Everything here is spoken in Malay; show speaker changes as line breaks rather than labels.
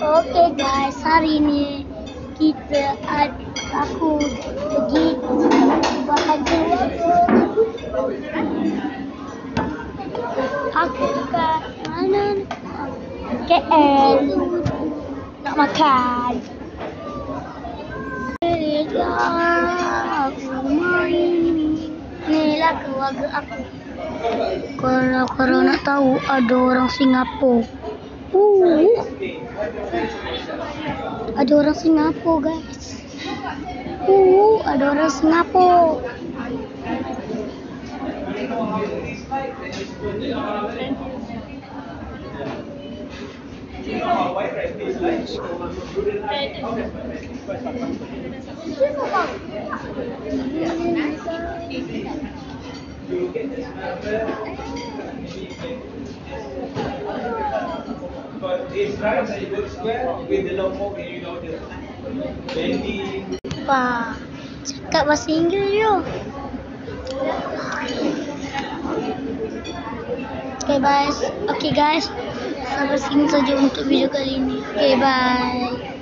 Oke guys, hari ini aku pergi makan keluar. Aku ke mana? KL nak makan. Aku main. Inilah keluarga aku. Kalau korang nak tahu, ada orang Singapura. Ada orang Singapura, guys. Ada orang Singapura. Wah, cakap bahasa Inggeris je. Okay guys, sampai sini saja untuk video kali ini. Okay, bye.